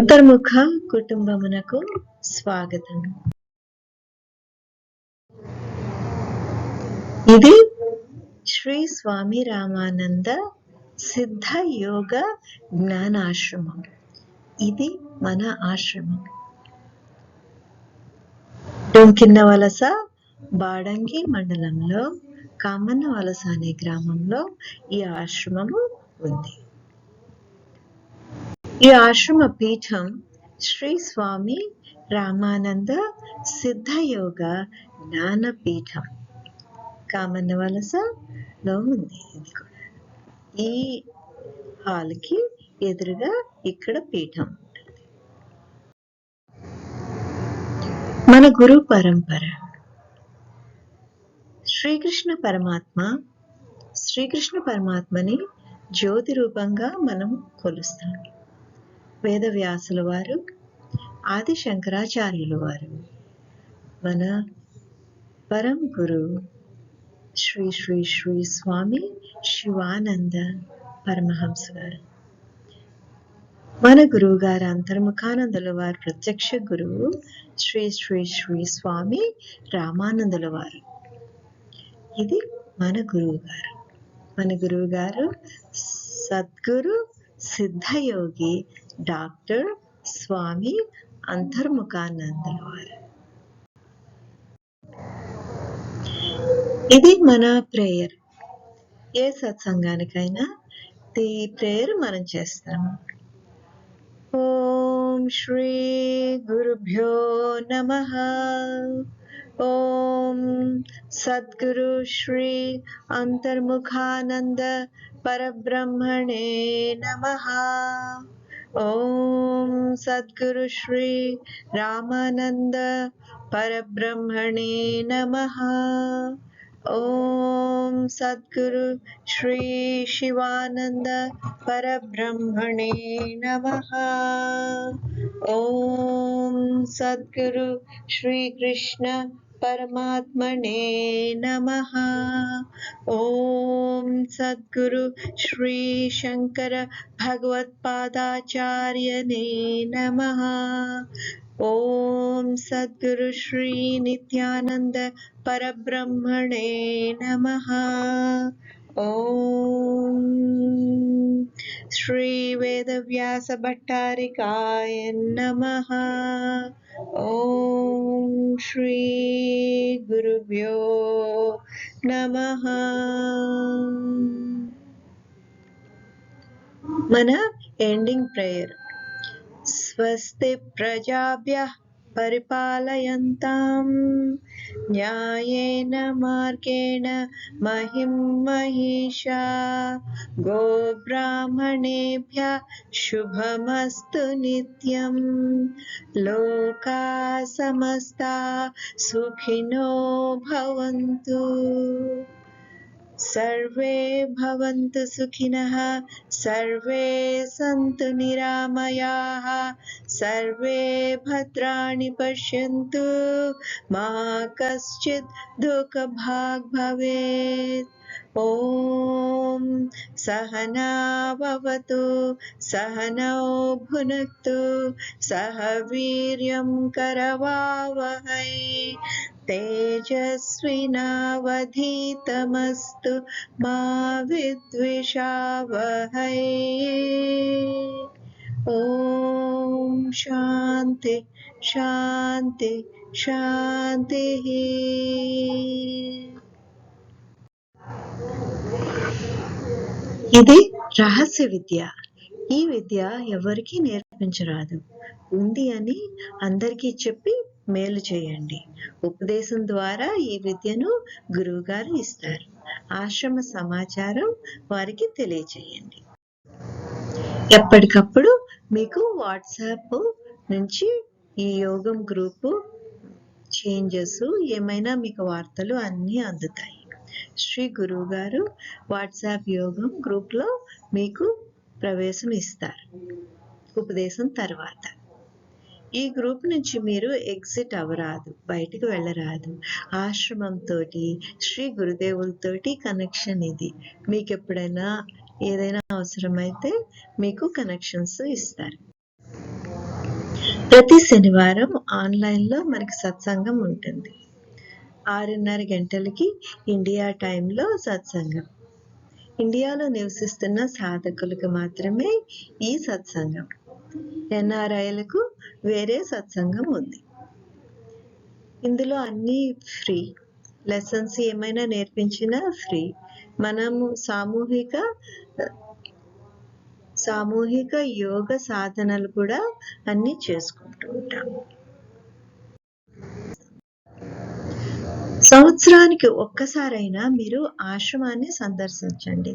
అంతర్ముఖ కుటుంబమునకు స్వాగతం. ఇది శ్రీ స్వామి రామానంద సిద్ధ యోగ జ్ఞానాశ్రమం. ఇది మన ఆశ్రమం. డొంకిన్నవలస బాడంగి మండలంలో కామన్నవలస అనే గ్రామంలో ఈ ఆశ్రమము ఉంది. ఈ ఆశ్రమ పీఠం శ్రీ స్వామి రామానంద సిద్ధయోగ జ్ఞానపీఠం కామన్నవలసలో ఉంది. ఈ హాల్కి ఎదురుగా ఇక్కడ పీఠం ఉంటుంది. మన గురు పరంపర శ్రీకృష్ణ పరమాత్మని జ్యోతి రూపంగా మనం కొలుస్తాం. వేదవ్యాసుల వారు, ఆది శంకరాచార్యుల వారు, మన పరం గురు శ్రీ శ్రీ శ్రీ స్వామి శివానంద పరమహంస గారు, మన గురువు గారు అంతర్ముఖానందుల వారు ప్రత్యక్ష గురువు శ్రీ శ్రీ శ్రీ స్వామి రామానందుల వారు. ఇది మన గురువు గారు. మన గురువు గారు సద్గురు సిద్ధయోగి డాక్టర్ స్వామి అంతర్ముఖానందుల వారు. ఇది మన ప్రేయర్. ఏ సత్సంగానికైనా ఈ ప్రేయర్ మనం చేస్తాము. ఓం శ్రీ గురుభ్యో నమః. ఓం సద్గురు శ్రీ అంతర్ముఖానంద పరబ్రహ్మణే నమః. ఓం సద్గురు శ్రీ రామానంద పరబ్రహ్మణే నమః. ఓం సద్గురు శ్రీ శివానంద పరబ్రహ్మణే నమః. ఓం సద్గురు శ్రీకృష్ణ పరమాత్మనే నమః. ఓం సద్గురు శ్రీ శంకర భగవత్పాదాచార్యనే నమః. ఓం సద్గురు శ్రీ నిత్యానంద పరబ్రహ్మణే నమః. ఓం శ్రీ వేదవ్యాస భట్టారికాయ నమః. ఓం శ్రీ గురుభ్యో నమః. మన ఎండింగ్ ప్రేయర్. స్వస్తి ప్రజాభ్యః పరిపాలయంతాం న్యాయేన మార్గేణ మహిం మహిషా గోబ్రాహ్మణేభ్యః శుభమస్తు నిత్యం. లోకా సమస్తా సుఖినో భవంతు. సర్వే భవంతు సుఖినః. సర్వే సంతు నిరామయాః. సర్వే భద్రాణి పశ్యంతు. మా కశ్చిత్ దుఃఖభాగ్ భవేత్. ఓం సహనా భవతు. సహనౌ భునక్తు. సహ వీర్యం కరవావహై. తేజస్వినావధీతమస్తు మా విద్విషావహై. ఓం శాంతి శాంతి శాంతి. ఇది రహస్య విద్య. ఈ విద్య ఎవరికీ నేర్పించరాదు. ఉంది అని అందరికీ చెప్పి మేలు చేయండి. ఉపదేశం ద్వారా ఈ విద్యను గురువుగారు ఇస్తారు. ఆశ్రమ సమాచారం వారికి తెలియచేయండి. ఎప్పటికప్పుడు మీకు వాట్సాప్ నుంచి ఈ యోగం గ్రూపు చేంజెస్ ఏమైనా మీకు వార్తలు అన్నీ అందుతాయి. శ్రీ గురువు గారు వాట్సాప్ యోగం గ్రూప్లో మీకు ప్రవేశం ఇస్తారు ఉపదేశం తర్వాత. ఈ గ్రూప్ నుంచి మీరు ఎగ్జిట్ అవ్వరాదు, బయటకు వెళ్ళరాదు. ఆశ్రమంతో శ్రీ గురుదేవులతోటి కనెక్షన్ ఇది. మీకు ఎప్పుడైనా ఏదైనా అవసరమైతే మీకు కనెక్షన్స్ ఇస్తారు. ప్రతి శనివారం ఆన్లైన్లో మనకి సత్సంగం ఉంటుంది. 6:30 గంటలకి ఇండియా టైంలో సత్సంగం. ఇండియాలో నివసిస్తున్న సాధకులకు మాత్రమే ఈ సత్సంగం. ఎన్ఆర్ఐలకు వేరే సత్సంగం ఉంది. ఇందులో అన్నీ ఫ్రీ. లెసన్స్ ఏమైనా నేర్పించినా ఫ్రీ. మనము సామూహిక యోగ సాధనలు కూడా అన్నీ చేసుకుంటూ ఉంటాము. సంవత్సరానికి ఒక్కసారైనా మీరు ఆశ్రమాన్ని సందర్శించండి.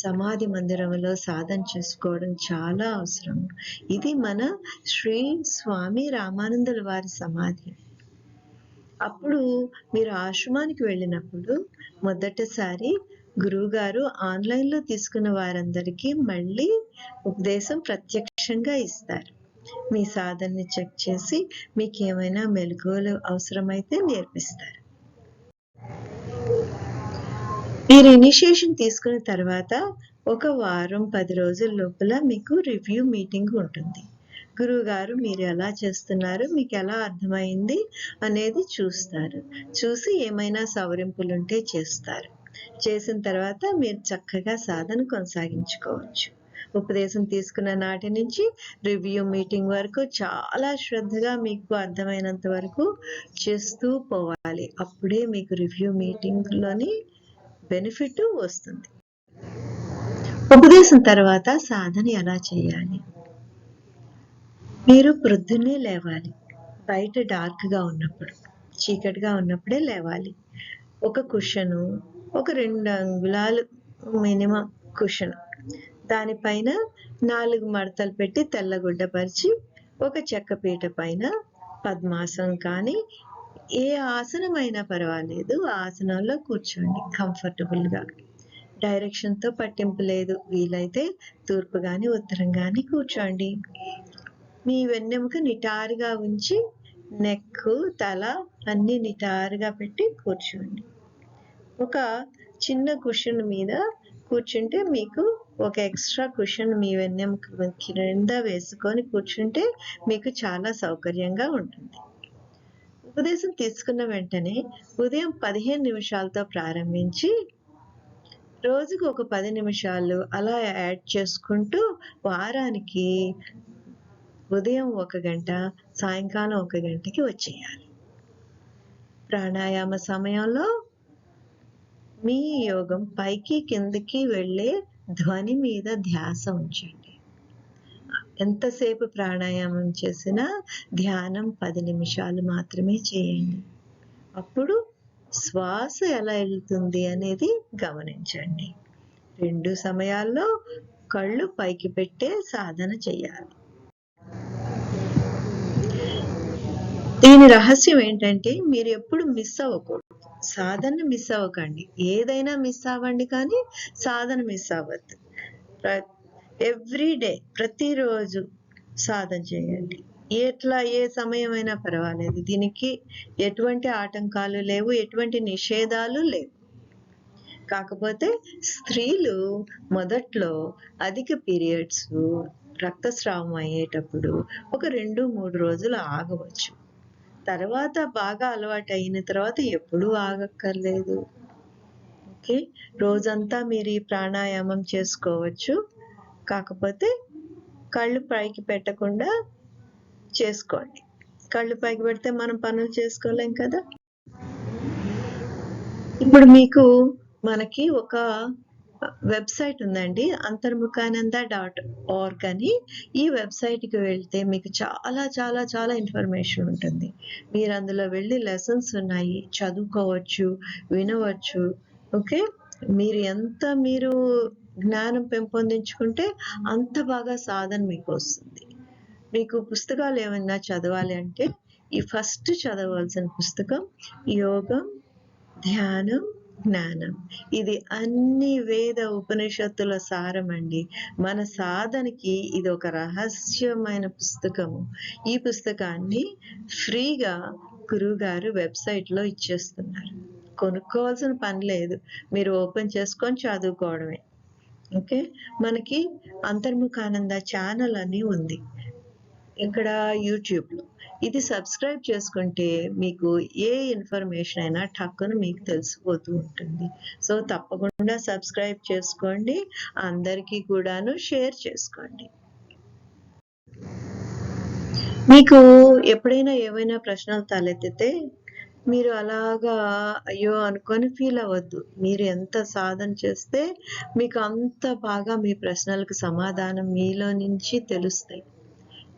సమాధి మందిరంలో సాధన చేసుకోవడం చాలా అవసరం. ఇది మన శ్రీ స్వామి రామానందుల వారి సమాధి. అప్పుడు మీరు ఆశ్రమానికి వెళ్ళినప్పుడు మొదటిసారి గురువుగారు ఆన్లైన్లో తీసుకున్న వారందరికీ మళ్ళీ ఉపదేశం ప్రత్యక్షంగా ఇస్తారు. మీ సాధనని చెక్ చేసి మీకు ఏమైనా మెలకువలు అవసరమైతే నేర్పిస్తారు. మీరు ఇనిషియేషన్ తీసుకున్న తర్వాత 1 వారం 10 రోజుల లోపల మీకు రివ్యూ మీటింగ్ ఉంటుంది. గురువుగారు మీరు ఎలా చేస్తున్నారు, మీకు ఎలా అర్థమైంది అనేది చూస్తారు. చూసి ఏమైనా సవరింపులుంటే చేస్తారు. చేసిన తర్వాత మీరు చక్కగా సాధన కొనసాగించుకోవచ్చు. ఉపదేశం తీసుకున్న నాటి నుంచి రివ్యూ మీటింగ్ వరకు చాలా శ్రద్ధగా మీకు అర్థమైనంత వరకు చేస్తూ పోవాలి. అప్పుడే మీకు రివ్యూ మీటింగ్లోని బెనిఫిట్ వస్తుంది. ఉపదేశం తర్వాత సాధన ఎలా చేయాలి? మీరు ప్రొద్దున్నే లేవాలి. బయట డార్క్గా ఉన్నప్పుడు, చీకటిగా ఉన్నప్పుడే లేవాలి. ఒక కుషను, ఒక 2 అంగుళాలు మినిమం కుషన్, దానిపైన 4 మడతలు పెట్టి తెల్లగుడ్డ పరిచి ఒక చెక్క పీట పైన పద్మాసనం కానీ ఏ ఆసనమైనా పర్వాలేదు, ఆ ఆసనంలో కూర్చోండి కంఫర్టబుల్గా. డైరెక్షన్తో పట్టింపు లేదు. వీలైతే తూర్పు కానీ ఉత్తరం కానీ కూర్చోండి. మీ వెన్నెముక నిటారుగా ఉంచి నెక్, తల అన్నీ నిటారుగా పెట్టి కూర్చోండి. ఒక చిన్న కుషన్ మీద కూర్చుంటే మీకు ఒక ఎక్స్ట్రా కుషన్ మీ వెన్నెముక కింద వేసుకొని కూర్చుంటే మీకు చాలా సౌకర్యంగా ఉంటుంది. ఉపదేశం తీసుకున్న వెంటనే ఉదయం 15 నిమిషాలతో ప్రారంభించి రోజుకు ఒక 10 నిమిషాలు అలా యాడ్ చేసుకుంటూ వారానికి ఉదయం 1 గంట, సాయంకాలం 1 గంటకి వచ్చేయాలి. ప్రాణాయామ సమయంలో మీ యోగం పైకి కిందకి వెళ్ళే ధ్వని మీద ధ్యాస ఉంచండి. ఎంతసేపు ప్రాణాయామం చేసినా ధ్యానం 10 నిమిషాలు మాత్రమే చేయండి. అప్పుడు శ్వాస ఎలా వెళ్తుంది అనేది గమనించండి. 2 సమయాల్లో కళ్ళు పైకి పెట్టే సాధన చేయాలి. దీని రహస్యం ఏంటంటే మీరు ఎప్పుడు మిస్ అవ్వకూడదు. సాధన మిస్ అవ్వకండి. ఏదైనా మిస్ అవ్వండి కానీ సాధన మిస్ అవ్వద్దు. ఎవ్రీడే, ప్రతిరోజు సాధన చేయండి. ఏ సమయమైనా పర్వాలేదు. దీనికి ఎటువంటి ఆటంకాలు లేవు, ఎటువంటి నిషేధాలు లేవు. కాకపోతే స్త్రీలు మొదట్లో అధిక పీరియడ్స్, రక్తస్రావం అయ్యేటప్పుడు ఒక 2-3 రోజులు ఆగవచ్చు. తర్వాత బాగా అలవాటు అయిన తర్వాత ఎప్పుడూ ఆగక్కర్లేదు. ఓకే, రోజంతా మీరు ఈ ప్రాణాయామం చేసుకోవచ్చు. కాకపోతే కళ్ళు పైకి పెట్టకుండా చేసుకోండి. కళ్ళు పైకి పెడితే మనం పనులు చేసుకోలేం కదా. ఇప్పుడు మనకి ఒక వెబ్సైట్ ఉందండి, అంతర్ముఖానంద.org అని. ఈ వెబ్సైట్కి వెళ్తే మీకు చాలా చాలా చాలా ఇన్ఫర్మేషన్ ఉంటుంది. మీరు అందులో వెళ్ళి లెసన్స్ ఉన్నాయి, చదువుకోవచ్చు, వినవచ్చు. ఓకే, మీరు జ్ఞానం పెంపొందించుకుంటే అంత బాగా సాధన మీకు వస్తుంది. మీకు పుస్తకాలు ఏమైనా చదవాలి అంటే ఈ ఫస్ట్ చదవవలసిన పుస్తకం యోగం, ధ్యానం, జ్ఞానం. ఇది అన్ని వేద ఉపనిషత్తుల సారం అండి. మన సాధనకి ఇది ఒక రహస్యమైన పుస్తకము. ఈ పుస్తకాన్ని ఫ్రీగా గురువుగారు వెబ్సైట్లో ఇచ్చేస్తున్నారు. కొనుక్కోవాల్సిన పని లేదు, మీరు ఓపెన్ చేసుకొని చదువుకోవడమే. ఓకే, మనకి అంతర్ముఖానంద ఛానల్ అని ఉంది. ఇక్కడ యూట్యూబ్లో. ఇది సబ్స్క్రైబ్ చేసుకుంటే మీకు ఏ ఇన్ఫర్మేషన్ అయినా టక్కున మీకు తెలిసిపోతూ ఉంటుంది. సో తప్పకుండా సబ్స్క్రైబ్ చేసుకోండి, అందరికీ కూడాను షేర్ చేసుకోండి. మీకు ఎప్పుడైనా ఏవైనా ప్రశ్నలు తలెత్తితే మీరు అలాగా అయ్యో అనుకొని ఫీల్ అవ్వద్దు. మీరు ఎంత సాధన చేస్తే మీకు అంత బాగా మీ ప్రశ్నలకు సమాధానం మీలో నుంచి తెలుస్తాయి.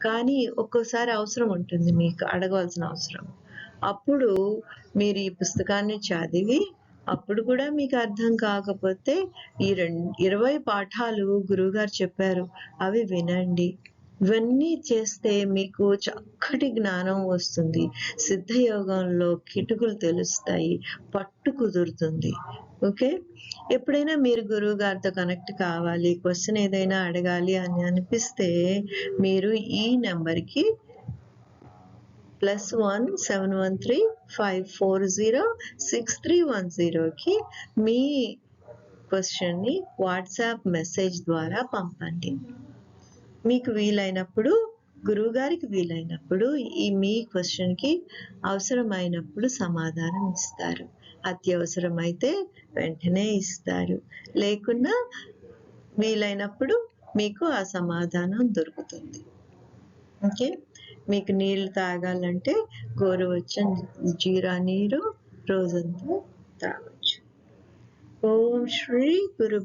కానీ ఒక్కోసారి అవసరం ఉంటుంది మీకు అడగవలసిన అవసరం. అప్పుడు మీరు ఈ పుస్తకాన్ని చదివి అప్పుడు కూడా మీకు అర్థం కాకపోతే ఈ 20 పాఠాలు గురువుగారు చెప్పారు, అవి వినండి. ఇవన్నీ చేస్తే మీకు చక్కటి జ్ఞానం వస్తుంది. సిద్ధయోగంలో కిటుకులు తెలుస్తాయి, పట్టు కుదురుతుంది. ఓకే, ఎప్పుడైనా మీరు గురువు గారితో కనెక్ట్ కావాలి, క్వశ్చన్ ఏదైనా అడగాలి అని అనిపిస్తే మీరు ఈ నెంబర్కి +1 713 540 6310కి మీ క్వశ్చన్ని వాట్సాప్ మెసేజ్ ద్వారా పంపండి. మీకు వీలైనప్పుడు, గురువుగారికి వీలైనప్పుడు మీ క్వశ్చన్కి అవసరమైనప్పుడు సమాధానం ఇస్తారు. అత్యవసరమైతే వెంటనే ఇస్తారు, లేకున్నా వీలైనప్పుడు మీకు ఆ సమాధానం దొరుకుతుంది. ఓకే, మీకు నీళ్ళు తాగాలంటే గోరువెచ్చని జీరా నీరు రోజంతా తాగొచ్చు. ఓం శ్రీ గురు